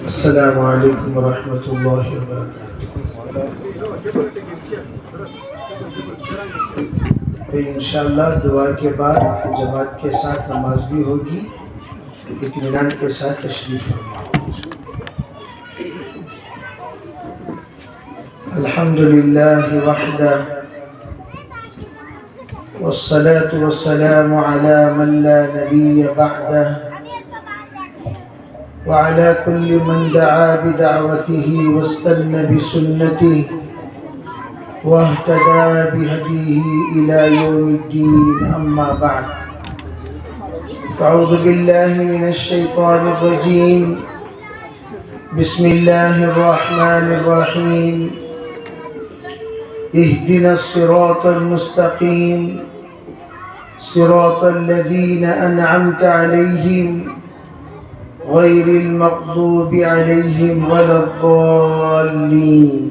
السلام علیکم ورحمۃ اللہ وبرکاتہ۔ انشاءاللہ دعا کے بعد جماعت کے ساتھ نماز بھی ہوگی، اطمینان کے ساتھ تشریف فرمائیں۔ الحمدللہ وحدہ والصلاة والسلام علی من لا نبی بعدہ وعلى كل من دعا بدعوته واستنى بسنته واهتدى بهديه إلى يوم الدين، أما بعد فأعوذ بالله من الشيطان الرجيم، بسم الله الرحمن الرحيم، اهدنا الصراط المستقيم صراط الذين أنعمت عليهم غير المغضوب عليهم ولا الضالين،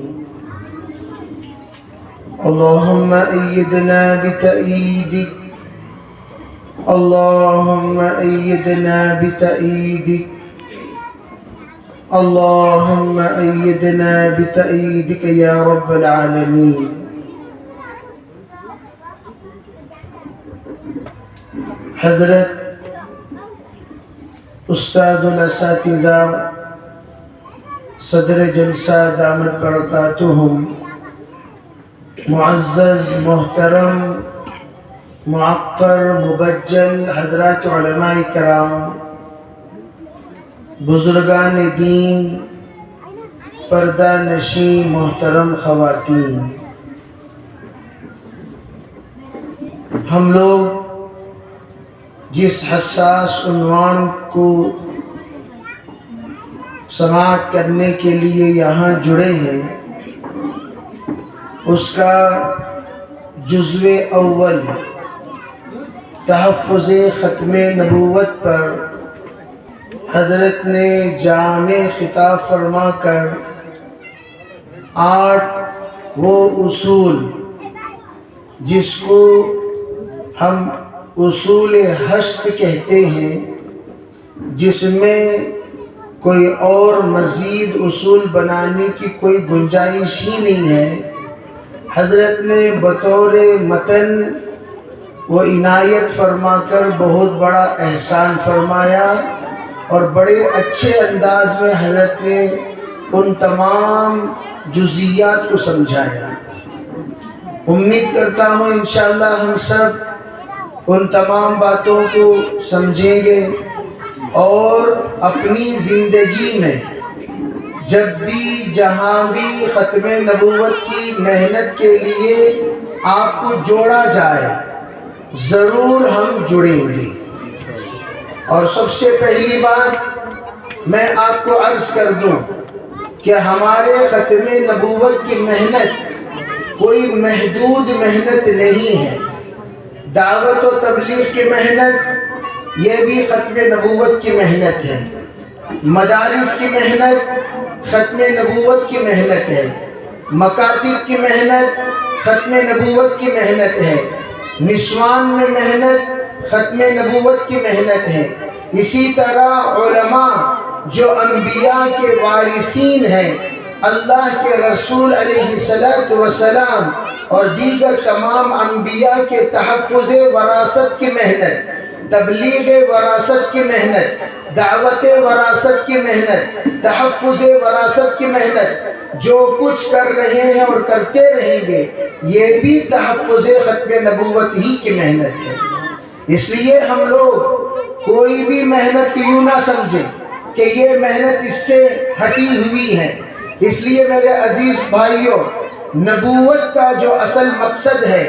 اللهم أيدنا بتأييدك، اللهم أيدنا بتأييدك، اللهم أيدنا بتأييدك يا رب العالمين۔ حضرت استاد الاساتذہ صدر جلسہ دامت برکاتہم، معزز محترم معقر مبجل حضرات علماء کرام، بزرگان دین، پردہ نشین محترم خواتین، ہم لوگ جس حساس عنوان کو سماعت کرنے کے لیے یہاں جڑے ہیں، اس کا جزو اول تحفظ ختم نبوت پر حضرت نے جامع خطاب فرما کر 8 وہ اصول جس کو ہم اصول ہشت کہتے ہیں، جس میں کوئی اور مزید اصول بنانے کی کوئی گنجائش ہی نہیں ہے، حضرت نے بطور متن و عنایت فرما کر بہت بڑا احسان فرمایا اور بڑے اچھے انداز میں حضرت نے ان تمام جزئیات کو سمجھایا۔ امید کرتا ہوں انشاءاللہ ہم سب ان تمام باتوں کو سمجھیں گے اور اپنی زندگی میں جب بھی جہاں بھی ختم نبوت کی محنت کے لیے آپ کو جوڑا جائے ضرور ہم جڑیں گے۔ اور سب سے پہلی بات میں آپ کو عرض کر دوں کہ ہمارے ختم نبوت کی محنت کوئی محدود محنت نہیں ہے۔ دعوت و تبلیغ کی محنت یہ بھی ختم نبوت کی محنت ہے، مدارس کی محنت ختم نبوت کی محنت ہے، مکاتب کی محنت ختم نبوت کی محنت ہے، نسوان میں محنت ختم نبوت کی محنت ہے۔ اسی طرح علماء جو انبیاء کے وارثین ہیں، اللہ کے رسول علیہ السلام اور دیگر تمام انبیاء کے تحفظ وراثت کی محنت، تبلیغ وراثت کی محنت، دعوت وراثت کی محنت، تحفظ وراثت کی محنت جو کچھ کر رہے ہیں اور کرتے رہیں گے، یہ بھی تحفظ ختم نبوت ہی کی محنت ہے۔ اس لیے ہم لوگ کوئی بھی محنت یوں نہ سمجھیں کہ یہ محنت اس سے ہٹی ہوئی ہے۔ اس لیے میرے عزیز بھائیوں، نبوت کا جو اصل مقصد ہے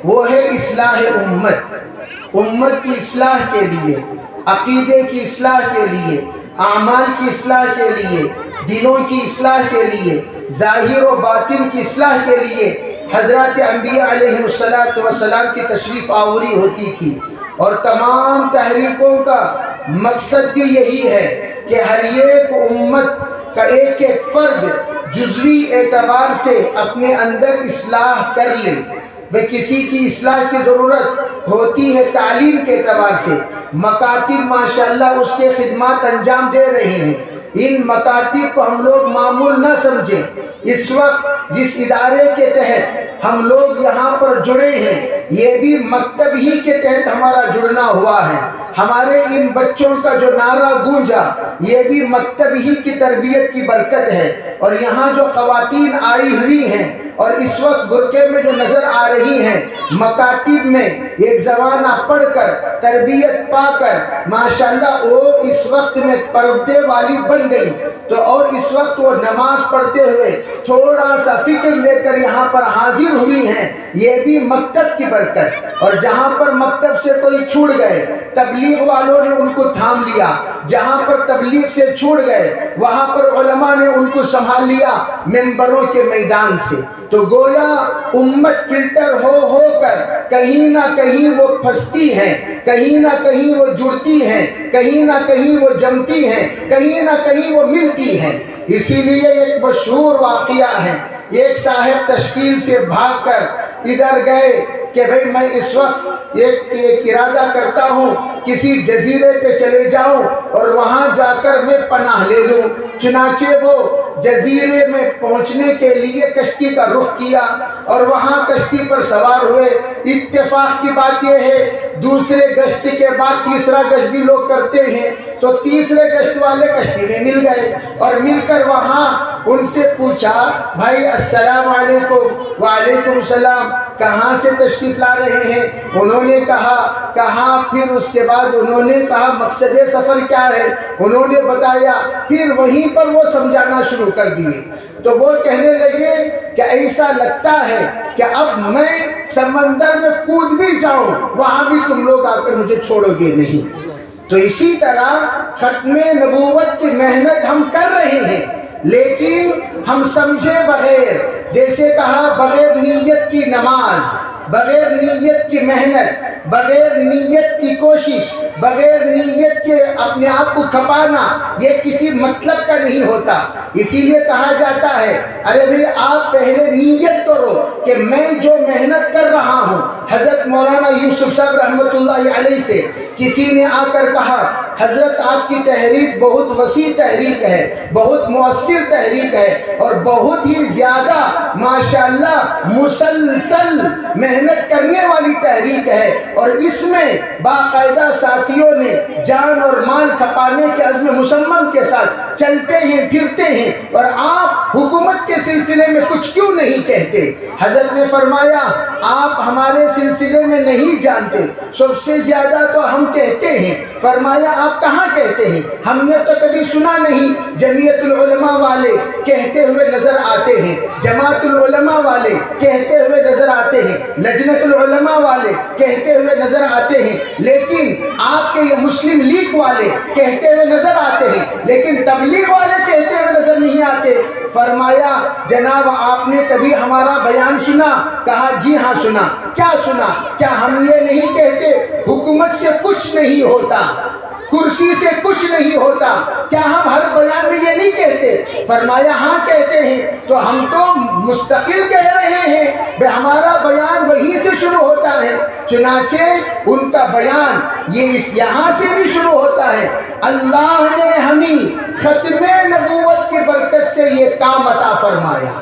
وہ ہے اصلاح امت، امت کی اصلاح کے لیے، عقیدے کی اصلاح کے لیے، اعمال کی اصلاح کے لیے، دلوں کی اصلاح کے لیے، ظاہر و باطن کی اصلاح کے لیے حضرات انبیاء علیہ السلام کی تشریف آوری ہوتی تھی۔ اور تمام تحریکوں کا مقصد بھی یہی ہے کہ ہر ایک امت کا ایک ایک فرد جزوی اعتبار سے اپنے اندر اصلاح کر لے۔ کسی کی اصلاح کی ضرورت ہوتی ہے تعلیم کے اعتبار سے، مکاتب ماشاءاللہ اس کے خدمات انجام دے رہے ہیں، ان مکاتب کو ہم لوگ معمول نہ سمجھیں۔ اس وقت جس ادارے کے تحت ہم لوگ یہاں پر جڑے ہیں یہ بھی مکتب ہی کے تحت ہمارا جڑنا ہوا ہے۔ ہمارے ان بچوں کا جو نعرہ گونجا یہ بھی مکتب ہی کی تربیت کی برکت ہے۔ اور یہاں جو خواتین آئی ہوئی ہیں اور اس وقت برقعے میں جو نظر آ رہی ہیں، مکاتب میں ایک زمانہ پڑھ کر تربیت پا کر ماشاءاللہ وہ اس وقت میں پردے والی بن گئی، تو اور اس وقت وہ نماز پڑھتے ہوئے تھوڑا سا فکر لے کر یہاں پر حاضر ہوئی ہیں، یہ بھی مکتب کی برکت۔ اور جہاں پر مکتب سے کوئی چھوٹ گئے تبلیغ والوں نے ان کو تھام لیا، جہاں پر تبلیغ سے چھوٹ گئے وہاں پر علماء نے ان کو سنبھال لیا ممبروں کے میدان سے۔ تو گویا امت فلٹر ہو کر کہیں نہ کہیں وہ پھنستی ہے، کہیں نہ کہیں وہ جڑتی ہیں، کہیں نہ کہیں وہ جمتی ہیں، کہیں نہ کہیں وہ ملتی ہیں۔ اسی لیے ایک مشہور واقعہ ہے، ایک صاحب تشکیل سے بھاگ کر ادھر گئے کہ بھئی میں اس وقت ایک ارادہ کرتا ہوں کسی جزیرے پہ چلے جاؤں اور وہاں جا کر میں پناہ لے لوں۔ چنانچہ وہ جزیرے میں پہنچنے کے لیے کشتی کا رخ کیا اور وہاں کشتی پر سوار ہوئے۔ اتفاق کی بات یہ ہے دوسرے گشت کے بعد تیسرا گشت بھی لوگ کرتے ہیں، تو تیسرے گشت والے کشتی میں مل گئے اور مل کر وہاں ان سے پوچھا بھائی السلام علیکم، وعلیکم السلام، کہاں سے تشریف لا رہے ہیں؟ انہوں نے کہا پھر اس کے بعد انہوں نے کہا مقصد سفر کیا ہے؟ انہوں نے بتایا، پھر وہیں پر وہ سمجھانا شروع کر دیے۔ تو وہ کہنے لگے کہ ایسا لگتا ہے کہ اب میں سمندر میں کود بھی جاؤں وہاں بھی تم لوگ آ کر مجھے چھوڑو گے نہیں۔ تو اسی طرح ختم نبوت کی محنت ہم کر رہے ہیں لیکن ہم سمجھے بغیر، جیسے کہا بغیر نیت کی نماز، بغیر نیت کی محنت، بغیر نیت کی کوشش، بغیر نیت کے اپنے آپ کو کھپانا یہ کسی مطلب کا نہیں ہوتا۔ اسی لیے کہا جاتا ہے ارے بھئی آپ پہلے نیت کرو کہ میں جو محنت کر رہا ہوں۔ حضرت مولانا یوسف صاحب رحمۃ اللہ علیہ سے کسی نے آ کر کہا حضرت آپ کی تحریک بہت وسیع تحریک ہے، بہت مؤثر تحریک ہے اور بہت ہی زیادہ ماشاءاللہ مسلسل محنت کرنے والی تحریک ہے، اور اس میں باقاعدہ ساتھیوں نے جان اور مال کھپانے کے عزم مصمم کے ساتھ چلتے ہیں پھرتے ہیں، اور آپ حکومت کے سلسلے میں کچھ کیوں نہیں کہتے؟ حضرت نے فرمایا آپ ہمارے سلسلے میں نہیں جانتے، سب سے زیادہ تو ہم کہتے ہیں۔ فرمایا آپ کہاں کہتے ہیں؟ ہم نے تو کبھی سنا نہیں۔ جمعیت العلماء والے کہتے ہوئے نظر آتے ہیں، جماعت العلماء والے کہتے ہوئے نظر آتے ہیں، لجنت العلماء والے کہتے ہوئے نظر آتے ہیں، لیکن آپ کے یہ مسلم لیگ والے کہتے ہوئے نظر آتے ہیں، لیکن تبلیغ والے کہتے ہوئے نظر نہیں آتے۔ فرمایا جناب آپ نے کبھی ہمارا بیان سنا؟ کہا جی ہاں سنا۔ کیا سنا؟ کیا ہم یہ نہیں کہتے حکومت سے کچھ نہیں ہوتا، کرسی سے کچھ نہیں ہوتا؟ کیا ہم ہر بیان میں یہ نہیں کہتے؟ فرمایا ہاں کہتے ہیں۔ تو ہم تو مستقل کہہ رہے ہیں بے ہمارا بیان وہیں سے شروع ہوتا ہے۔ چنانچہ ان کا بیان یہ یہاں سے بھی شروع ہوتا ہے، اللہ نے ہمیں ختم نبوت کی برکت سے یہ کام عطا فرمایا،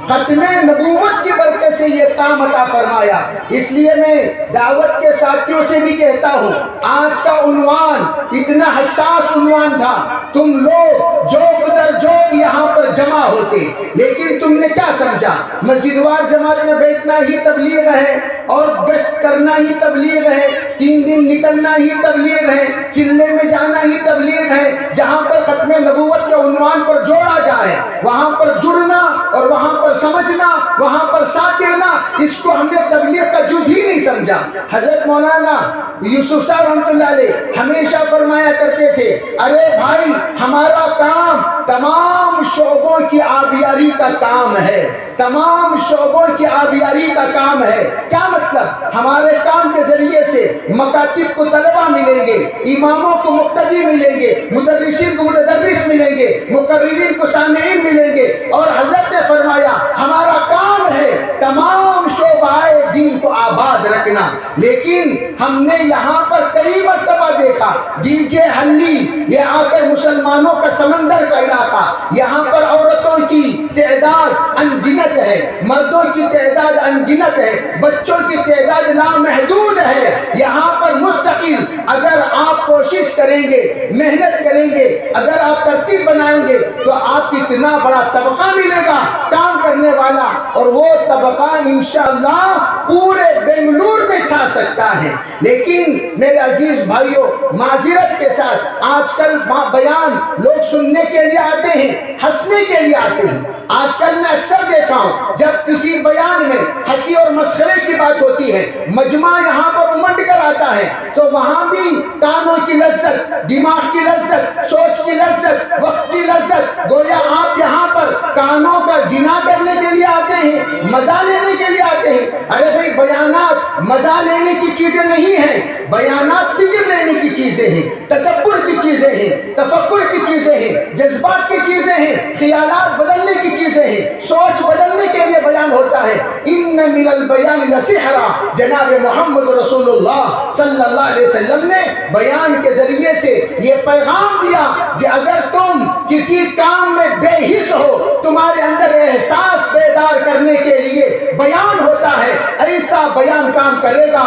ختم نبوت کی برکت سے یہ کام عطا فرمایا۔ اس لیے میں دعوت کے ساتھیوں سے بھی کہتا ہوں آج کا عنوان اتنا حساس عنوان تھا، تم لوگ جوک در جوک یہاں پر جمع ہوتے، لیکن تم نے کیا سمجھا مسجد وار جماعت میں بیٹھنا ہی تبلیغ ہے اور گشت کرنا ہی تبلیغ ہے، 3 دن نکلنا ہی تبلیغ ہے، چلے میں جانا ہی تبلیغ ہے۔ جہاں پر ختم نبوت کے عنوان پر جوڑا جائے وہاں پر جڑنا اور وہاں پر سمجھنا، وہاں پر ساتھ دینا، اس کو ہم نے تبلیغ کا جز ہی نہیں سمجھا۔ حضرت مولانا یوسف صاحب رحمۃ اللہ علیہ ہمیشہ فرمایا کرتے تھے ارے بھائی ہمارا کام تمام شعبوں کی آبیاری کا کام ہے، تمام شعبوں کی آبیاری کا کام ہے۔ کیا مطلب؟ ہمارے کام کے ذریعے سے مکاتب کو طلبہ ملیں گے، اماموں کو مقتدی ملیں گے، مدرسین کو متدرس ملیں گے، مقررین کو سامعین ملیں گے، اور حضرت نے فرمایا ہمارا کام ہے تمام شعبۂ دین دین کو آباد رکھنا. لیکن ہم نے یہاں پر کئی مرتبہ دیکھا ڈی جے ہلی یہ آ کر مسلمانوں کا سمندر کا علاقہ, یہاں پر عورتوں کی تعداد انگنت ہے, مردوں کی تعداد انگنت ہے, بچوں کی تعداد لامحدود ہے. یہاں پر مستقل اگر آپ کوشش کریں گے, محنت کریں گے, اگر آپ ترتیب بنائیں گے تو آپ کو اتنا بڑا طبقہ ملے گا کام کرنے والا, اور وہ طبقہ انشاءاللہ پورے بنگلور میں چھا سکتا ہے. لیکن میرے عزیز بھائیوں, معذرت کے ساتھ آج کل بیان لوگ سننے کے لیے آتے ہیں, ہنسنے کے لیے آتے ہیں. آج کل میں اکثر دیکھا ہوں جب کسی بیان میں ہنسی اور مسخرے کی بات ہوتی ہے, مجمع یہاں پر امنڈ کر آتا ہے, تو وہاں بھی کانوں کی لذت, دماغ کی لذت, سوچ کی لذت, وقت کی لذت, گویا آپ یہاں پر کانوں کا زنا کرنے کے لیے آتے ہیں, مزہ لینے کے لیے آتے ہیں. ارے بھائی, بیانات مزہ لینے کی چیزیں نہیں ہیں, بیانات فکر لینے کی چیزیں ہیں, تدبر کی چیزیں ہیں, تفکر کی چیزیں ہیں, جذبات کی چیزیں ہیں, خیالات بدلنے کی چیزیں ہیں, سوچ بدلنے کے لیے بیان ہوتا ہے. ان من البیان لسحرا, جناب محمد رسول اللہ صلی اللہ علیہ وسلم نے بیان کے ذریعے سے یہ پیغام دیا کہ اگر تم کسی کام میں بے حس ہو, تمہارے اندر احساس بیدار کرنے کے لیے بیان ہوتا ہے, ایسا بیان کام کرے گا,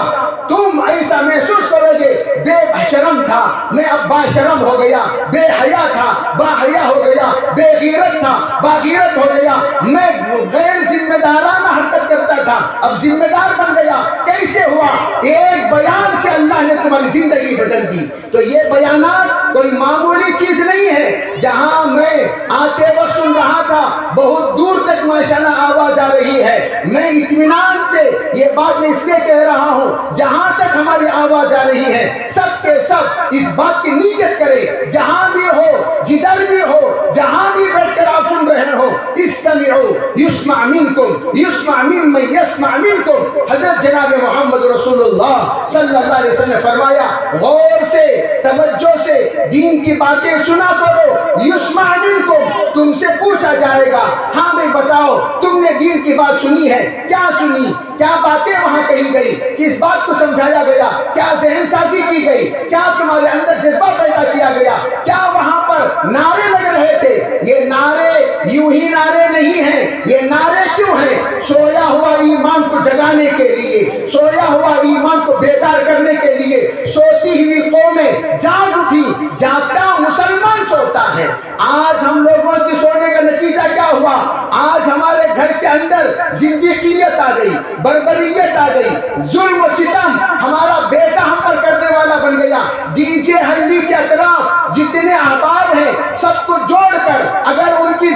تم ایسا محسوس کرو گے بے شرم تھا میں اب با شرم ہو گیا, بے حیا تھا با حیا ہو گیا, بے غیرت تھا با غیرت ہو گیا, میں غیر ذمہ دارانہ حرکت کرتا تھا اب ذمہ دار بن گیا. کیسے ہوا؟ ایک بیان سے اللہ نے تمہاری زندگی بدل دی. تو یہ بیانات کوئی معمولی چیز نہیں ہے. جہاں میں آتے وقت سن رہا تھا بہت دور تک ماشاءاللہ آواز آ رہی ہے, میں اطمینان سے یہ بات میں اس لیے کہہ رہا ہوں, جہاں تک ہماری آواز آ رہی ہے سب کے سب اس بات کی نیت کریں, جہاں بھی ہو, جدھر بھی ہو, جہاں بھی بیٹھ کر آپ سن رہے ہو, استمعوا یسمع منکم یسمع ممن یسمع منکم. حضرت جناب محمد رسول اللہ صلی اللہ علیہ وسلم نے فرمایا, غور سے توجہ سے دین کی باتیں سنا کرو, یسمع منکم, تم سے پوچھا جائے گا, ہاں بھائی بتاؤ تم نے دین کی بات سنی ہے, کیا سنی, کیا باتیں وہاں کہی گئی, کس بات کو سمجھایا گیا, کیا ذہن سازی کی گئی, کیا تمہارے اندر جذبہ پیدا کیا گیا, کیا وہاں پر نعرے لگ رہے تھے. یہ نعرے یوں ہی نعرے نہیں ہیں, یہ نعرے کیوں ہیں؟ سویا ہوا ایمان کو جگانے کے لیے, سویا ہوا ایمان کو بیدار کرنے کے لیے. سوتی ہوئی قومیں جاگ اٹھی, جاگتا مسلمان سوتا ہے. آج ہم لوگوں کی سونے کا نتیجہ کیا ہوا؟ آج ہمارے گھر کے اندر زندگیت آ گئی, بربریت آ گئی, ظلم و ستم ہمارا بیٹا ہم پر کرنے والا بن گیا. ڈی جے ہلی کے اطراف جتنے احباب ہیں سب کو جوڑ کر اگر ان کی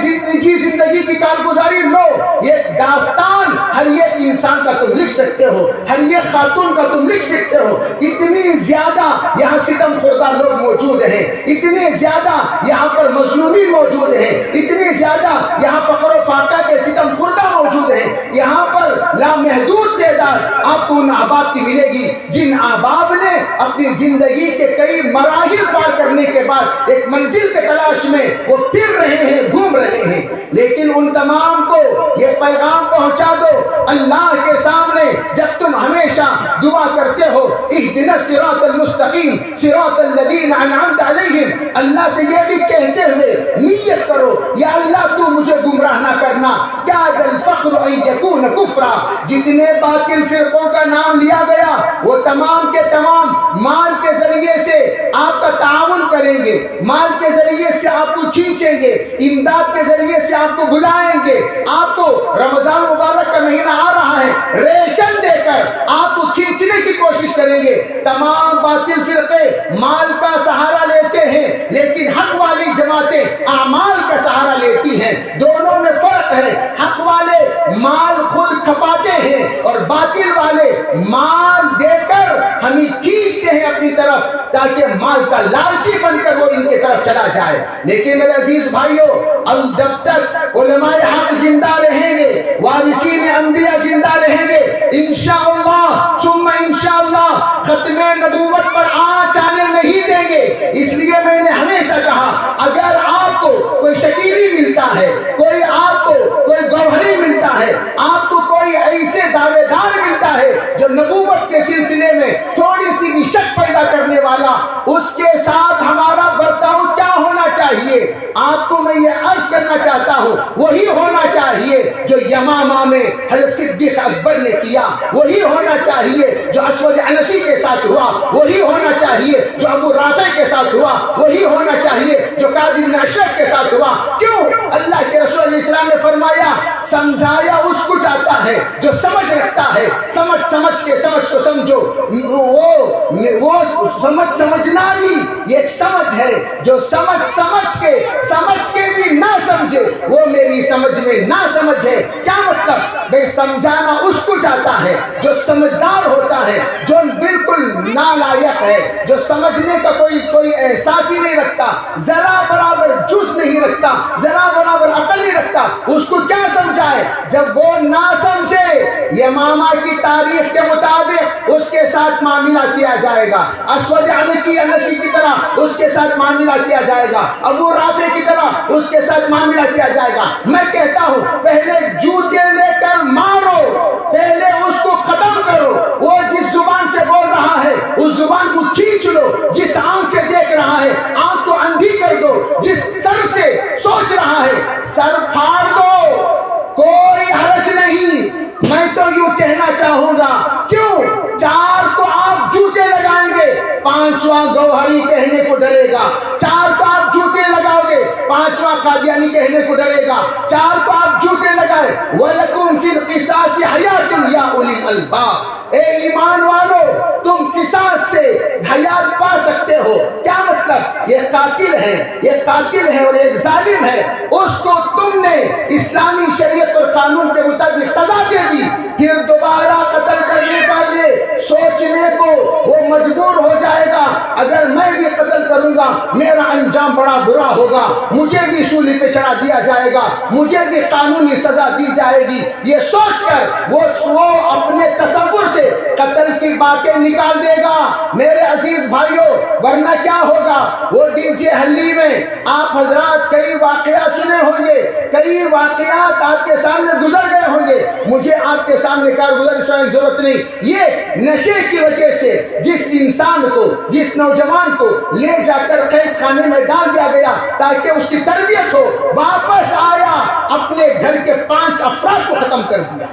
زندگی کی کارگزاری لو, یہ داستان ہر ایک انسان کا تم لکھ سکتے ہو, ہر ایک خاتون کا تم لکھ سکتے ہو. اتنی زیادہ یہاں ستم خوردہ لوگ موجود ہیں, اتنے زیادہ یہاں پر مظلومین موجود ہیں, اتنے زیادہ یہاں فقر و فاقہ کے ستم خوردہ موجود ہیں. یہاں پر لامحدود تعداد آپ کو ان احباب کی ملے گی جن احباب نے اپنی زندگی کے کئی مراحل پار کرنے کے بعد ایک منزل کے تلاش میں وہ پھر رہے ہیں, گھوم رہے ہیں. لیکن ان تمام کو یہ پیغام پہنچا دو اللہ کے سامنے جب تم ہمیشہ دعا کرتے ہو, اہدنا الصراط المستقیم صراط الذین انعمت علیہم, اللہ سے یہ بھی کہتے ہوئے نیت کرو, یا اللہ تو مجھے گمراہ نہ کرنا. کاد الفقر ان یکون کفرا, جتنے باطل فرقوں کا نام لیا گیا وہ تمام کے تمام مال کے ذریعے سے آپ کا تعاون کریں گے, مال کے ذریعے سے آپ کو کھینچیں گے, امداد کے ذریعے سے آپ کو بلائیں گے. آپ کو رمضان مبارک کا مہینہ آ رہا ہے, ریشن دے کر آپ کو کھینچنے کی کوشش کریں گے. تمام باطل فرقے مال کا سہارا لیتے ہیں لیکن حق والی جماعتیں اعمال کا سہارا لیتی ہیں. دونوں میں فرق ہے. حق والے مال خود کھپاتے ہیں اور باطل والے مال دے کر ہمیں کھینچتے ہیں اپنی طرف تاکہ مال کا لالچی بن کر وہ ان کی طرف چلا جائے. لیکن میرے عزیز بھائیوں, جب تک علماء حق زندہ رہیں گے, وارثین انبیاء زندہ رہیں گے, انشاءاللہ ثم انشاءاللہ ختم نبوت پر آنچ آنے نہیں دیں گے. اس لیے میں نے ہمیشہ کہا, اگر آپ کو کوئی شکیلی ملتا ہے, کوئی آپ کو کوئی گوہری ملتا ہے, آپ کو کوئی ایسے دعوے دار ملتا ہے چاہیے. آپ کو میں یہ عرض کرنا چاہتا ہوں وہی ہونا چاہیے جو یمامہ میں حضرت صدیق اکبر نے کیا, وہی ہونا چاہیے جو اسود عنسی کے ساتھ ہوا, وہی ہونا چاہیے جو ابو رافع کے ساتھ ہوا, وہی ہونا چاہیے جو کعب بن اشرف کے ساتھ ہوا. کیوں؟ اللہ کے رسول علیہ السلام نے فرمایا سمجھایا اس کو جاتا ہے جو سمجھ رکھتا ہے. سمجھ کے سمجھ کو سمجھو. وہ سمجھنا بھی یہ ایک سمجھ ہے. جو سمجھ کے بھی نہ سمجھے وہ میری سمجھ میں نہ سمجھ ہے. کیا مطلب؟ بھئی سمجھانا اس کو جاتا ہے جو سمجھدار ہوتا ہے, جو بالکل نالائق ہے, جو سمجھنے کا کوئی احساس ہی نہیں رکھتا, ذرا برابر جز نہیں رکھتا, ذرا برابر عقل نہیں رکھتا. اس کو کیا سمجھائے؟ جب وہ نہ سمجھے یمامہ کی تاریخ کے مطابق اس کے ساتھ معاملہ کیا جائے گا. اسود عنسی کی طرح اس کے ساتھ معاملہ کیا جائے گا. ابو رافع کی طرح اس کے ساتھ معاملہ کیا جائے گا. میں کہتا ہوں پہلے جوتے لے کر مارو, پہلے اس کو ختم کرو. وہ جس زبان سے بول رہا ہے اس زبان کو کھینچ لو, جس آنکھ سے دیکھ رہا ہے آنکھ کو اندھی کر دو, جس سر سے سوچ رہا ہے سر پھاڑ دو, کوئی حرج نہیں. میں تو یوں کہنا چاہوں گا کیوں 4 کو آپ جوتے لگائیں گے 5واں گوہری کہنے کو ڈرے گا, 4 کو آپ جوتے لگاؤ گے 5واں قادیانی کہنے کو ڈرے گا, 4 کو آپ جوتے لگائے وَلَكُمْ فِي الْقِصَاصِ حَيَاتٌ يَا أُولِي الْأَلْبَابِ. اے ایمان والو تم قصاص سے حیات پا سکتے ہو. کیا مطلب؟ یہ قاتل ہے اور ایک ظالم ہے, اس کو تم نے اسلامی شریعت اور قانون کے مطابق سزا دے دی, پھر دوبارہ قتل کرنے کا لیے سوچنے کو وہ مجبور ہو جائے گا اگر میں بھی قتل کروں گا میرا انجام بڑا برا ہوگا, مجھے بھی سولی پہ چڑھا دیا جائے گا, مجھے بھی قانونی سزا دی جائے گی. یہ سوچ کر وہ اپنے تصور سے قتل کی باتیں نکال دے گا. میرے عزیز بھائیوں, ورنہ کیا ہوگا؟ وہ ڈی جے ہلی میں آپ حضرات کئی واقعات سنے ہوں گے, کئی واقعات آپ کے سامنے گزر گئے ہوں گے. مجھے آپ کے سامنے کارگزاری سنانے کی ضرورت نہیں. یہ نشے کی وجہ سے جس انسان کو, جس نوجوان کو لے جا کر قید خانے میں ڈال دیا گیا تاکہ اس کی تربیت ہو, واپس آیا اپنے گھر کے 5 افراد کو ختم کر دیا,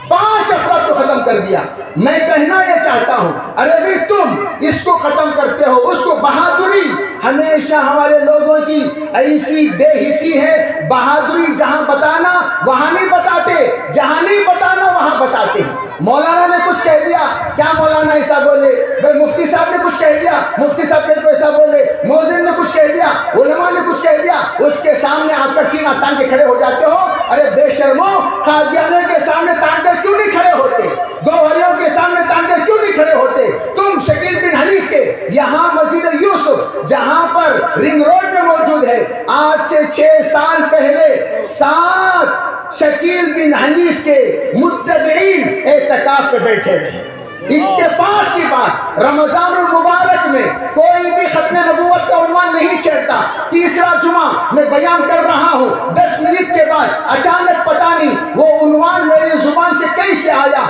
5 افراد کو ختم کر دیا. میں کہنا یہ چاہتا ہوں ارے بھی تم اس کو ختم کرتے ہو, اس کو بہادری. ہمیشہ ہمارے لوگوں کی ایسی بے حسی ہے, بہادری جہاں بتانا وہاں نہیں بتاتے, جہاں نہیں بتانا وہاں بتاتے ہیں. مولانا نے کچھ کہہ دیا, کیا مولانا ایسا بولے؟ بھائی مفتی صاحب نے کچھ کہہ دیا, مفتی صاحب نے ایسا بولے. مؤذن نے کچھ کہہ دیا, علماء نے کچھ کہہ دیا, اس کے سامنے آ کر سینہ تان کے کھڑے ہو جاتے ہو. ارے بے شرمو, قادیانیوں کے سامنے تان کر کیوں نہیں کھڑے ہوتے؟ گوہریوں کے سامنے تان کر کیوں نہیں کھڑے ہوتے؟ تم شکیل بن حنیف کے یہاں مسجد یوسف جہاں پر رنگ روڈ میں موجود ہے, آج سے 6 سال پہلے 7 شکیل بن حنیف کے متبعین اعتکاف میں بیٹھے رہے. اتفاق کی بات, رمضان المبارک میں کوئی بھی ختم نبوت کا عنوان نہیں چھیڑتا. تیسرا جمعہ میں بیان کر رہا ہوں, 10 منٹ کے بعد اچانک پتہ نہیں وہ عنوان میری زبان سے کیسے آیا.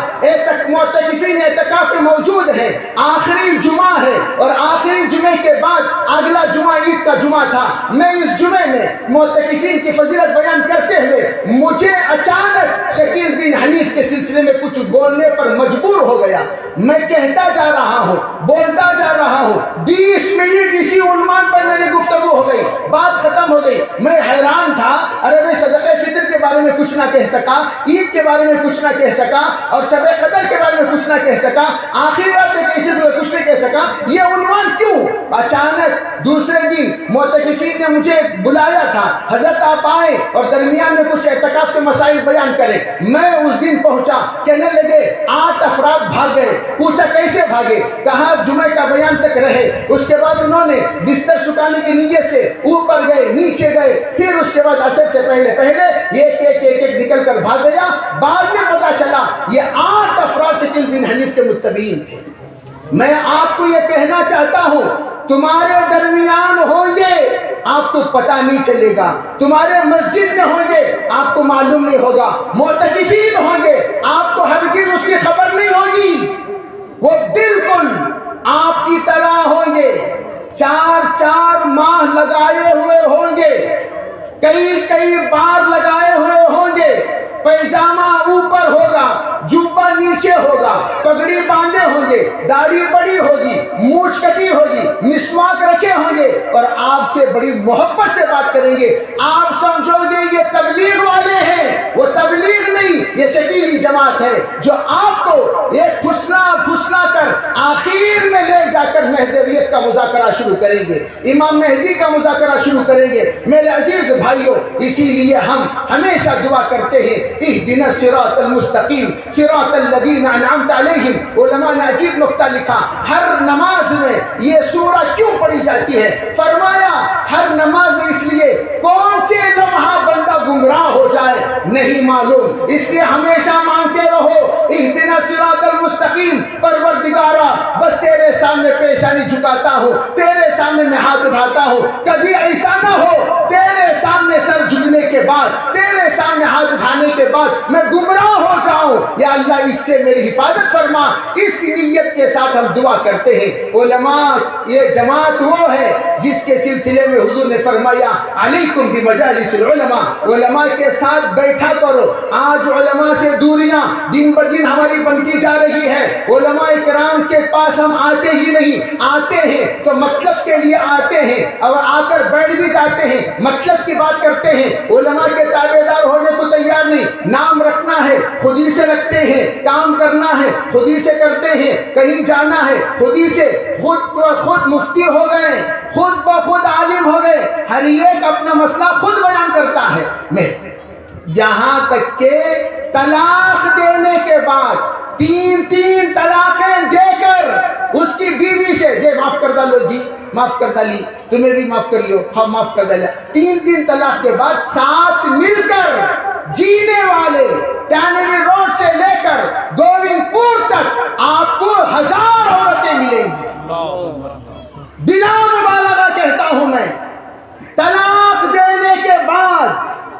معتکفین اعتکاف میں موجود ہیں, آخری جمعہ ہے اور آخری جمعے کے بعد اگلا جمعہ عید کا جمعہ تھا. میں اس جمعے میں معتکفین کی فضیلت بیان کرتے ہوئے مجھے اچانک شکیل بن حنیف کے سلسلے میں کچھ بولنے پر مجبور ہو گیا. میں کہتا جا رہا ہوں, بولتا جا رہا ہوں, 20 منٹ اسی عنوان پر میری گفتگو ہو گئی, بات ختم ہو گئی. میں حیران تھا, ارے میں صدقہ فطر کے بارے میں کچھ نہ کہہ سکا, عید کے بارے میں کچھ نہ کہہ سکا, اور شب قدر کے بارے میں کچھ نہ کہہ سکا, آخری رات میں کسی کو کچھ نہیں کہہ سکا. یہ عنوان کیوں؟ اچانک دوسرے دن معتکفین نے مجھے بلایا تھا, حضرت آپ آئے اور درمیان میں کچھ اعتکاف کے مسائل بیان کریں. میں اس دن پہنچا, کہنے لگے 8 افراد بھاگ گئے. پوچھا کیسے بھاگے؟ کہا جمعہ کا بیان تک رہے, اس کے بعد انہوں نے بستر سکانے کی نیت سے اوپر گئے, نیچے گئے, پھر اس کے بعد عصر سے پہلے یہ ایک نکل کر بھاگ گیا. بعد میں پتا چلا یہ 8 افراد شکیل بن حنیف کے متبعین تھے. میں آپ کو یہ کہنا چاہتا ہوں, تمہارے درمیان ہوں گے آپ کو پتہ نہیں چلے گا, تمہارے مسجد میں ہوں گے آپ کو معلوم نہیں ہوگا, معتکفین ہوں گے آپ کو ہرگز اس کی خبر نہیں ہوگی. وہ بالکل آپ کی طرح ہوں گے, 4 ماہ لگائے ہوئے ہوں گے، کئی بار لگائے ہوئے ہوں گے، پیجامہ اوپر ہوگا، جوبہ نیچے ہوگا، پگڑی باندھے ہوں گے، داڑھی بڑی ہوگی، مونچھ کٹی ہوگی، مسواک رکھے ہوں گے اور آپ سے بڑی محبت سے بات کریں گے۔ آپ سمجھو گے یہ تبلیغ والے ہیں، وہ تبلیغ نہیں، یہ شکیلی جماعت ہے جو آپ کو ایک پھسلا کر آخر میں لے جا کر مہدویت کا مذاکرہ شروع کریں گے، امام مہدی کا مذاکرہ شروع کریں گے۔ میرے عزیز بھائیوں، اسی لیے ہم ہمیشہ دعا کرتے ہیں اہدنا الصراط المستقیم صراط الذین انعمت علیہم۔ علماء نے عجیب نکتہ لکھا، ہر نماز میں یہ سورہ کیوں پڑھی جاتی ہے؟ فرمایا ہر نماز میں اس لیے کون سے لمحہ بندہ گمراہ ہو جائے نہیں معلوم، اس لیے ہمیشہ مانگتے رہو اہدنا الصراط المستقیم۔ پروردگارا بس تیرے سامنے پیشانی جھکاتا ہوں، تیرے سامنے میں ہاتھ اٹھاتا ہوں، کبھی ایسا نہ ہو تیرے سامنے سر جھکنے کے بعد، تیرے سامنے ہاتھ اٹھانے کے بعد میں گمراہ ہو جاؤں، یا اللہ اس سے میری حفاظت فرما۔ اس نیت کے ساتھ ہم دعا کرتے ہیں۔ علماء یہ جماعت وہ ہے جس کے سلسلے میں حضور نے فرمایا علیکم بمجالس العلماء، علماء کے ساتھ بیٹھا کرو۔ آج علماء سے دوریاں دن بدن ہماری بنتی جا رہی ہے، علماء اکرام کے پاس ہم آتے ہی نہیں، آتے ہیں تو مطلب کے لیے آتے ہیں اور آ کر بیٹھ بھی جاتے ہیں، مطلب کی بات کرتے ہیں، علماء کے تابع دار ہونے کو تیار نہیں۔ نام رکھنا ہے خود ہی سے رکھتے ہیں، کام کرنا ہے خود ہی سے کرتے ہیں، کہیں جانا ہے خود ہی سے، خود مفتی ہو گئے، خود بخود عالم ہو گئے، ہر ایک اپنا مسئلہ خود بیان کرتا ہے۔ میں یہاں تک کہ طلاق دینے کے بعد 3 طلاقیں دے کر اس کی بیوی سے جی معاف کر ڈالو، جی معاف کر ڈالی، تمہیں بھی معاف کر لیو، ہاں معاف کر ڈالا، 3 طلاق کے بعد ساتھ مل کر جینے والے ٹینری روڈ سے لے کر گووند پور تک آپ کو 1000 عورتیں ملیں گی۔ بلا مبالغہ کہتا ہوں میں، طلاق دینے کے بعد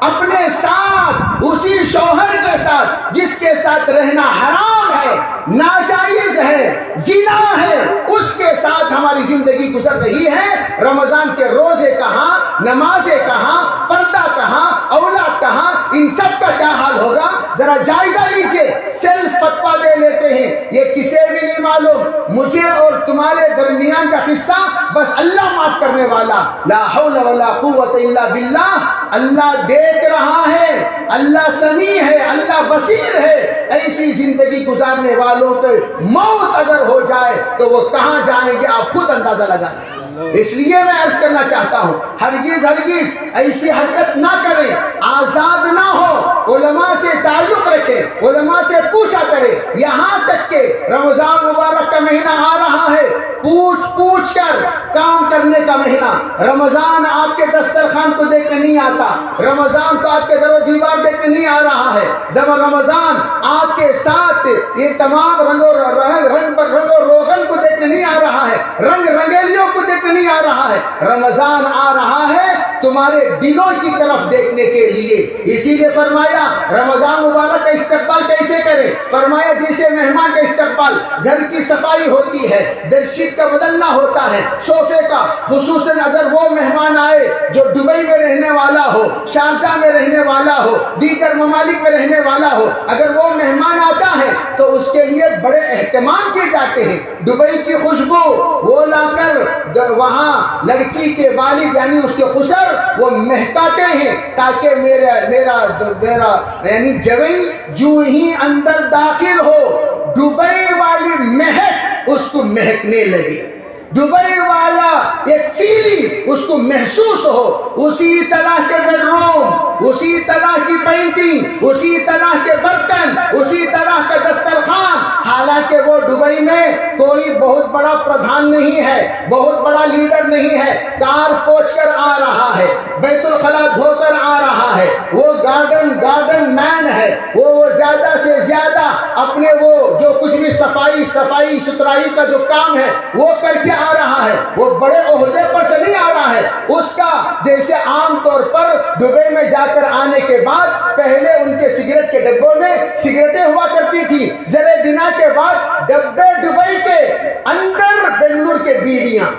اپنے ساتھ اسی شوہر کے ساتھ جس کے ساتھ رہنا حرام ہے، ناجائز ہے، زنا ہے، اس کے ساتھ ہماری زندگی گزر رہی ہے۔ رمضان کے روزے کہاں، نمازیں کہاں، پردہ کہاں، اولاد کہاں، ان سب کا کیا حال ہوگا؟ ذرا جائزہ لیجئے۔ سیلف فتویٰ دے لیتے ہیں، یہ کسے بھی نہیں معلوم، مجھے اور تمہارے درمیان کا قصہ بس اللہ معاف کرنے والا، لا حول ولا قوت الا باللہ۔ اللہ دیکھ رہا ہے، اللہ سمیع ہے، اللہ بصیر ہے۔ ایسی زندگی گزارنے والوں کو موت اگر ہو جائے تو وہ کہاں جائیں گے آپ خود اندازہ لگا لیں۔ اس لیے میں عرض کرنا چاہتا ہوں ہرگز ایسی حرکت نہ کریں، آزاد نہ ہو، علماء سے تعلق رکھیں، علماء سے پوچھا کریں۔ یہاں تک کہ رمضان مبارک کا مہینہ آ رہا ہے، پوچھ کر کام کرنے کا مہینہ۔ رمضان آپ کے دسترخوان کو دیکھنے نہیں آتا، رمضان تو آپ کے در و دیوار دیکھنے نہیں آ رہا ہے، جب رمضان آپ کے ساتھ یہ تمام رنگ و روغن کو دیکھنے نہیں آ رہا ہے، رنگ رنگیلیوں کو دیکھنے نہیں آ رہا ہے، رمضان آ رہا ہے تمہارے دلوں کی طرف دیکھنے کے لیے۔ اسی لیے فرمایا رمضان مبارک کا استقبال کیسے کریں؟ فرمایا جیسے مہمان کا استقبال، گھر کی صفائی ہوتی ہے، بیڈ شیٹ کا بدلنا ہوتا ہے، صوفے کا، خصوصاً اگر وہ مہمان آئے جو دبئی میں رہنے والا ہو، شارجہ میں رہنے والا ہو، دیگر ممالک میں رہنے والا ہو، اگر وہ مہمان آتا ہے تو اس کے لیے بڑے اہتمام کیے جاتے ہیں۔ دبئی کی خوشبو وہ لا کر وہاں لڑکی کے والد یعنی اس کے خسر وہ مہکاتے ہیں تاکہ میرا یعنی جوئی جو ہی اندر داخل ہو دبئی والی مہک اس کو مہکنے لگے، دبئی والا ایک فیلنگ اس کو محسوس ہو۔ اسی طرح کے بیڈ روم، اسی طرح کی پینٹنگ، اسی طرح کے برتن، اسی طرح کا دسترخوان۔ حالانکہ وہ دبئی میں کوئی بہت بڑا پردھان نہیں ہے، بہت بڑا لیڈر نہیں ہے، کار پوچھ کر آ رہا ہے، بیت الخلا دھو کر آ رہا ہے، وہ گارڈن مین ہے، وہ زیادہ سے زیادہ اپنے وہ جو کچھ بھی صفائی ستھرائی کا جو کام ہے وہ کر کے آ رہا ہے، وہ بڑے عہدے پر سے نہیں آ رہا ہے۔ اس کا جیسے عام طور پر دبئی میں جا کر آنے کے بعد پہلے ان کے سگریٹ کے ڈبوں میں سگریٹیں ہوا کرتی تھی، ذرے دنوں کے بعد ڈبے دبئی کے اندر بنگلور کے بیڑیاں،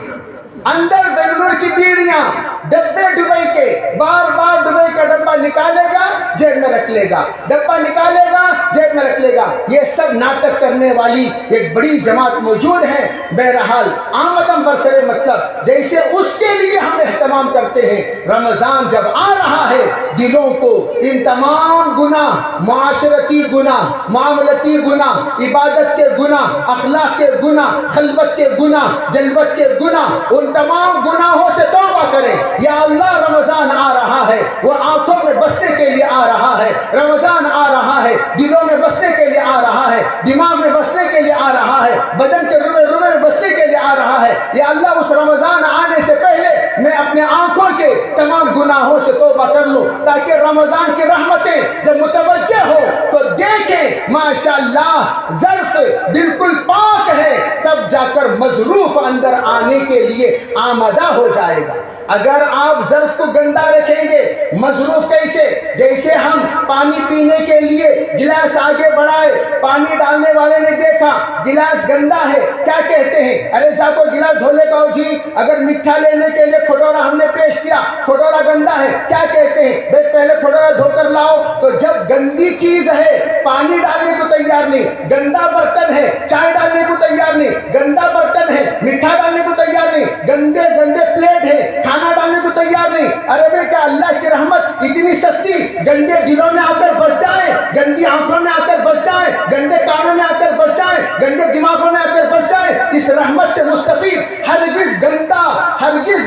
اندر بنگلور کی بیڑیاں ڈبے دبئی کے بار بار دبئی کا ڈبہ نکالے گا جیب میں رکھ لے گا، ڈبہ نکالے گا جیب میں رکھ لے گا. یہ سب ناٹک کرنے والی ایک بڑی جماعت موجود ہے. بہرحال آمدم برسر مطلب جیسے اس کے لیے ہم اہتمام کرتے ہیں. رمضان جب آ رہا ہے دلوں کو ان تمام گناہ، معاشرتی گناہ، معاملتی گناہ، عبادت کے گناہ، اخلاق کے گناہ، خلوت کے گناہ، جلوت کے گناہ، ان تمام گناہوں سے توبہ کریں. یا اللہ رمضان آ رہا ہے، وہ آنکھوں میں بسنے کے لیے آ رہا ہے. رمضان آ رہا ہے، دلوں میں بسنے کے لیے آ رہا ہے، دماغ میں بسنے کے لیے آ رہا ہے، بدن کے روے روے میں بسنے کے لیے آ رہا ہے. یا اللہ اس رمضان آنے سے پہلے میں اپنے آنکھوں کے تمام گناہوں سے توبہ کر لوں تاکہ رمضان کی رحمتیں جب متوجہ ہو تو دیکھیں ماشاءاللہ ظرف بالکل پاک ہے، تب جا کر مظروف اندر آنے کے لیے آمادہ ہو جائے گا. اگر آپ ظرف کو گندا رکھیں گے، مظروف کیسے؟ جیسے ہم پانی پینے کے لیے گلاس آگے بڑھائے، پانی ڈالنے والے نے دیکھا گلاس گندا ہے، کیا کہتے ہیں؟ ارے جا کو گلاس دھو لے گا جی. اگر میٹھا لینے کے لیے کھٹورا ہم نے پیش کیا، کھٹورا گندا ہے، کیا کہتے ہیں؟ بھائی پہلے کھٹورا دھو کر لاؤ. تو جب گندی چیز ہے، پانی ڈالنے کو تیار نہیں، گندا برتن ہے، چائے ڈالنے کو تیار نہیں، گندا برتن ہے، میٹھا ڈالنے کو تیار نہیں، گندے گندے پلیٹ ہے، کھانا ڈالنے کو تیار نہیں. ارے بھائی کیا اللہ کی رحمت اتنی سستی گندے دلوں میں آ کر بس جائے، گندی آنکھوں میں آ کر بس جائے، گندے کانوں میں آ کر بس جائے، گندے دماغوں میں آ کر بس جائے؟ اس رحمت سے مستفید ہرگز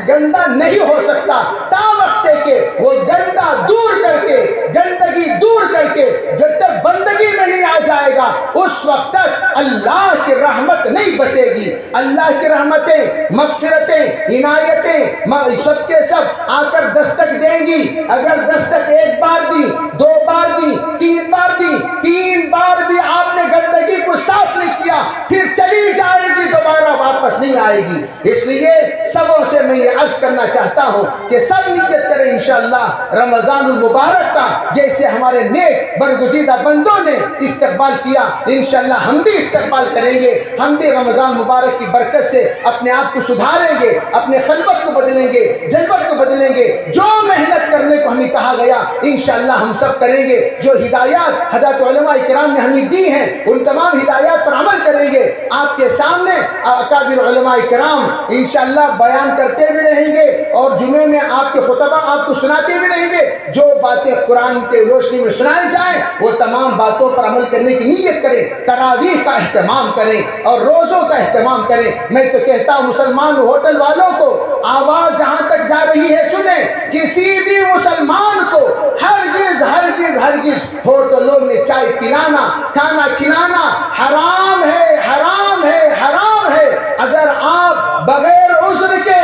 گندا نہیں ہو سکتا تا وقت کہ وہ گندا دور کر کے، گندگی دور کر کے جب تک بندگی میں نہیں آ جائے گا اس وقت تک اللہ کی رحمت نہیں بسے گی. اللہ کی رحمتیں، مغفرتیں، عنایتیں سب کے سب آ کر دستک دیں گی. اگر دستک ایک بار دی، دو بار دی، تین بار دی، تین بار بھی آپ نے گندگی کو صاف نہیں کیا پھر چلی جائے گی، دوبارہ واپس نہیں آئے گی. اس لیے سبوں سے میں یہ عرض کرنا چاہتا ہوں کہ سب نیت کریں انشاءاللہ رمضان المبارک کا جیسے ہمارے نیک برگزیدہ بندوں نے استقبال کیا انشاءاللہ ہم بھی استقبال کریں گے. ہم بھی رمضان مبارک کی برکت سے اپنے آپ کو سدھاریں گے، اپنے خلوت کو بدلیں گے، جلوت کو بدلیں گے. جو محنت کرنے کو ہمیں کہا گیا انشاءاللہ ہم سب کریں گے. جو ہدایات حضرت علماء کرام نے ہمیں دی ہیں ان تمام ہدایات پر عمل کریں گے. آپ کے سامنے اکابر علماء کرام انشاءاللہ بیان کرتے بھی رہیں گے اور جمعے میں آپ کے خطبہ آپ کو سناتے بھی رہیں گے. جو باتیں قرآن کے روشنی میں سنائی جائیں وہ تمام باتوں پر عمل کرنے کی نیت کریں. تراویح کا اہتمام کریں اور روزوں کا اہتمام کریں. میں تو کہتا ہوں مسلمان ہوٹل والوں کو آواز جہاں تک جا رہی ہے سنیں، کسی بھی مسلمان کو ہرگز ہرگز ہرگز ہوٹلوں میں چائے پلانا، کھانا کھلانا حرام ہے، حرام ہے، حرام ہے. اگر آپ بغیر عذر کے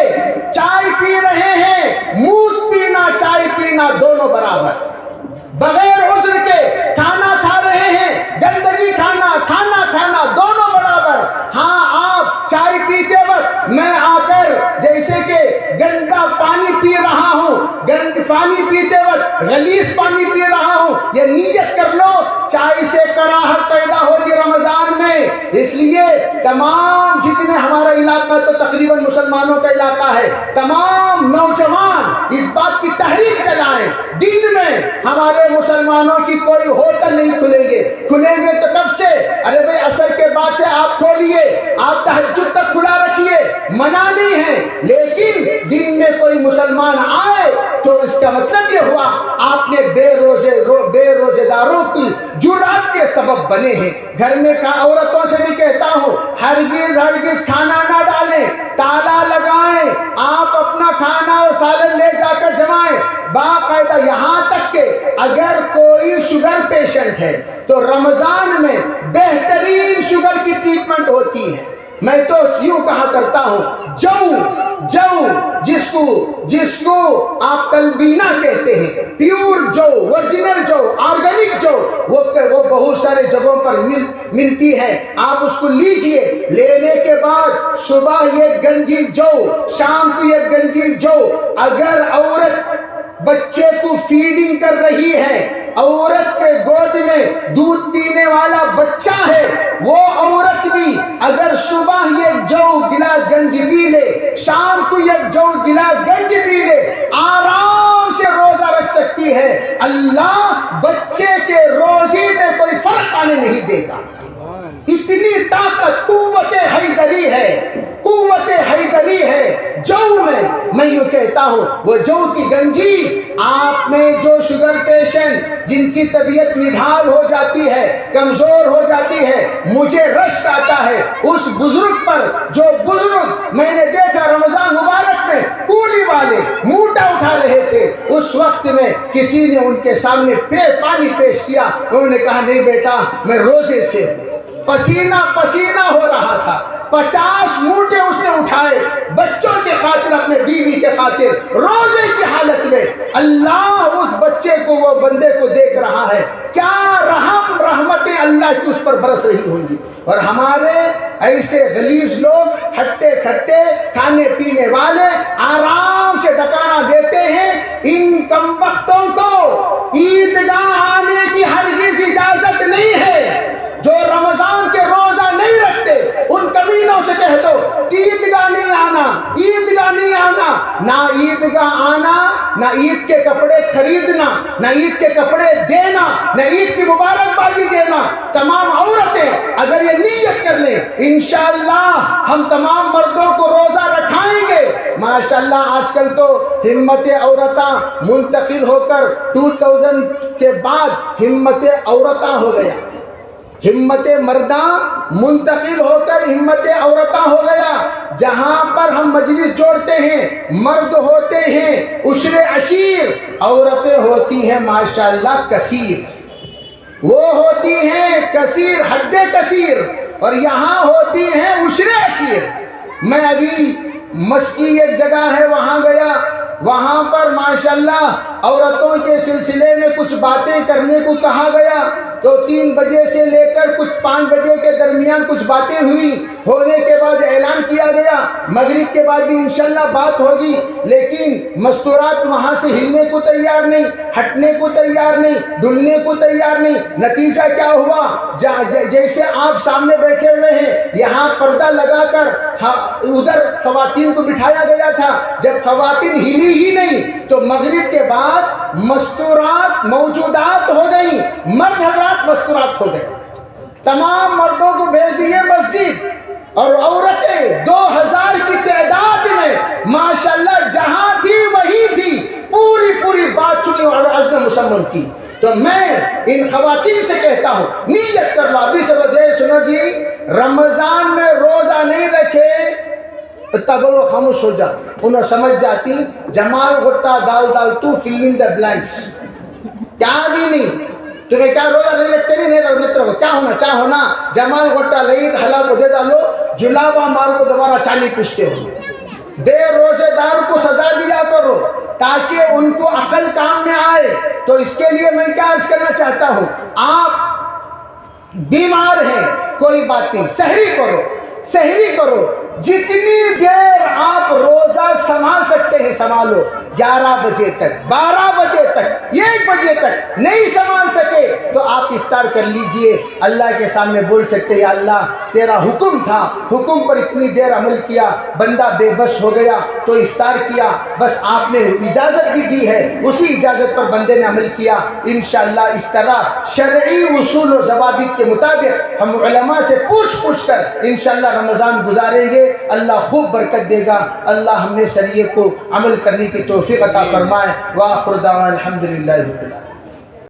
چائے پی رہے ہیں، مود پینا چائے پینا دونوں برابر. بغیر عذر کے کھانا کھا رہے ہیں، گندگی کھانا کھانا کھانا دونوں برابر. ہاں آپ چائے پیتے وقت میں آ کر جیسے کہ گندا پانی پی رہا ہوں، گند پانی پیتے وقت غلیظ پانی پی رہا ہوں، یہ نیت کر لو چائے سے کراہت پیدا ہوگی رمضان میں. اس لیے تمام جتنے ہمارا علاقہ تو تقریباً مسلمانوں کا علاقہ ہے، تمام نوجوان اس بات کی تحریک چلائیں دن میں ہمارے مسلمانوں کی کوئی ہوٹل نہیں کھلیں گے. کھلیں گے تو کب سے؟ ارے بھائی عصر کے بعد سے آپ کھولیے، آپ تہجد تک کھلا رکھیے، منع نہیں ہے. لیکن دن میں کوئی مسلمان آئے تو اس کا مطلب یہ ہوا آپ نے بے روزے داروں کی جرات کے سبب بنے ہیں. گھر میں عورتوں سے بھی کہتا ہوں ہرگز ہرگز کھانا نہ ڈالیں، تالا لگائیں. آپ اپنا کھانا اور سالن لے جا کر جمائیں باقاعدہ. یہاں تک کہ اگر کوئی شوگر پیشنٹ ہے تو رمضان میں بہترین شوگر کی ٹریٹمنٹ ہوتی ہے. میں تو یوں کہا کرتا ہوں جو جس کو آپ تلبینہ کہتے ہیں، پیور جو، ورجنل جو، آرگینک جو، وہ بہت سارے جگہوں پر ملتی ہے. آپ اس کو لیجئے، لینے کے بعد صبح یہ گنجی جو، شام کو یہ گنجی جو. اگر عورت بچے کو فیڈنگ کر رہی ہے، عورت کے گود میں دودھ پینے والا بچہ ہے، وہ عورت بھی اگر صبح یہ جو گلاس گنج پی لے، شام کو یہ جو گلاس گنج پی لے، آرام سے روزہ رکھ سکتی ہے۔ اللہ بچے کے روزی میں کوئی فرق آنے نہیں دے گا۔ اتنی طاقت قوت حیدری ہے، قوت حیدری ہے جو میں یوں کہتا ہوں، وہ جو کی گنجی آپ میں جو شوگر پیشنٹ جن کی طبیعت نڈھال ہو جاتی ہے، کمزور ہو جاتی ہے، مجھے رشک آتا ہے اس بزرگ پر، جو بزرگ میں نے دیکھا رمضان مبارک میں کولی والے موٹا اٹھا رہے تھے، اس وقت میں کسی نے ان کے سامنے پانی پیش کیا، انہوں نے کہا نہیں بیٹا میں روزے سے ہوں، پسینہ پسینہ ہو رہا تھا، 50 موٹے اس نے اٹھائے بچوں کے خاطر، اپنے بیوی کے خاطر، روزے کی حالت میں۔ اللہ اس بچے کو، وہ بندے کو دیکھ رہا ہے، کیا رحمتیں اللہ کی اس پر برس رہی ہوں گی۔ اور ہمارے ایسے غلیظ لوگ، ہٹے کھٹے کھانے پینے والے، آرام سے ڈکانا دیتے ہیں۔ ان کمبختوں کو عیدگاہ آنے کی ہرگز اجازت نہیں ہے۔ جو رمضان کے روزہ نہیں رکھتے ان کمینوں سے کہہ دو عیدگاہ نہیں آنا، عیدگاہ نہیں آنا، نہ عیدگاہ آنا، نہ عید کے کپڑے خریدنا، نہ عید کے کپڑے دینا، نہ عید کی مبارکبادی دینا۔ تمام عورتیں اگر یہ نیت کر لیں انشاءاللہ ہم تمام مردوں کو روزہ رکھائیں گے۔ ماشاءاللہ آج کل تو ہمت عورتاں منتقل ہو کر 2000 کے بعد ہمت عورتاں ہو گیا، ہمت مرداں منتقل ہو کر ہمت عورتاں ہو گیا۔ جہاں پر ہم مجلس جوڑتے ہیں مرد ہوتے ہیں عشر عشیر، عورتیں ہوتی ہیں ماشاءاللہ کثیر، وہ ہوتی ہیں کثیر حد کثیر، اور یہاں ہوتی ہیں عشر عشیر۔ میں ابھی مسکی ایک جگہ ہے وہاں گیا، وہاں پر ماشاءاللہ عورتوں کے سلسلے میں کچھ باتیں کرنے کو کہا گیا، تو 3 بجے سے لے کر کچھ 5 بجے کے درمیان کچھ باتیں ہوئی، ہونے کے بعد اعلان کیا گیا مغرب کے بعد بھی انشاءاللہ بات ہوگی، لیکن مستورات وہاں سے ہلنے کو تیار نہیں، ہٹنے کو تیار نہیں، ڈلنے کو تیار نہیں۔ نتیجہ کیا ہوا، جیسے آپ سامنے بیٹھے ہوئے ہیں، یہاں پردہ لگا کر ادھر خواتین کو بٹھایا گیا تھا، جب خواتین ہلی ہی نہیں تو مغرب کے بعد مستورات موجودات ہو گئیں، مرد حضرات مستورات ہو گئے، تمام مردوں کو بھیج دیے مسجد، اور عورتیں 2000 کی تعداد میں ماشاءاللہ جہاں تھی وہی تھی، پوری بات سنی اور عزم مسمم کی۔ تو میں ان خواتین سے کہتا ہوں نیت کر لو، ابھی سے وجہ سنو جی، رمضان میں روزہ نہیں رکھے تبلو خاموش ہو جا، انہیں سمجھ جاتی جمال گھٹا دال تو فل ان دا بلینکس، کیا بھی نہیں تمہیں کیا روزہ نہیں رکھتے نہیں رکھو، کیا ہونا چاہ ہونا، جمال گھٹا لئیٹ حلا کو دے ڈالو، جلابہ مار کو دوبارہ چالی پوچھتے ہو، بے روزے دار کو سزا دیا کرو تاکہ ان کو عقل کام میں آئے۔ تو اس کے لیے میں کیا عرض کرنا چاہتا ہوں، آپ بیمار ہیں کوئی بات نہیں، سحری کرو، جتنی دیر آپ روزہ سنبھال سکتے ہیں سنبھالو، 11 بجے تک، 12 بجے تک، 1 بجے تک نہیں سنبھال سکے تو آپ افطار کر لیجئے، اللہ کے سامنے بول سکتے یا اللہ تیرا حکم تھا، حکم پر اتنی دیر عمل کیا، بندہ بے بس ہو گیا تو افطار کیا، بس آپ نے اجازت بھی دی ہے، اسی اجازت پر بندے نے عمل کیا۔ انشاءاللہ اس طرح شرعی اصول و ضوابط کے مطابق ہم علماء سے پوچھ کر انشاءاللہ رمضان گزاریں گے، اللہ خوب برکت دے گا، اللہ ہم نے شریعت کو عمل کرنے کی توفیق عطا فرمائے۔ وآخر دعوانا الحمدللہ رب العالمین۔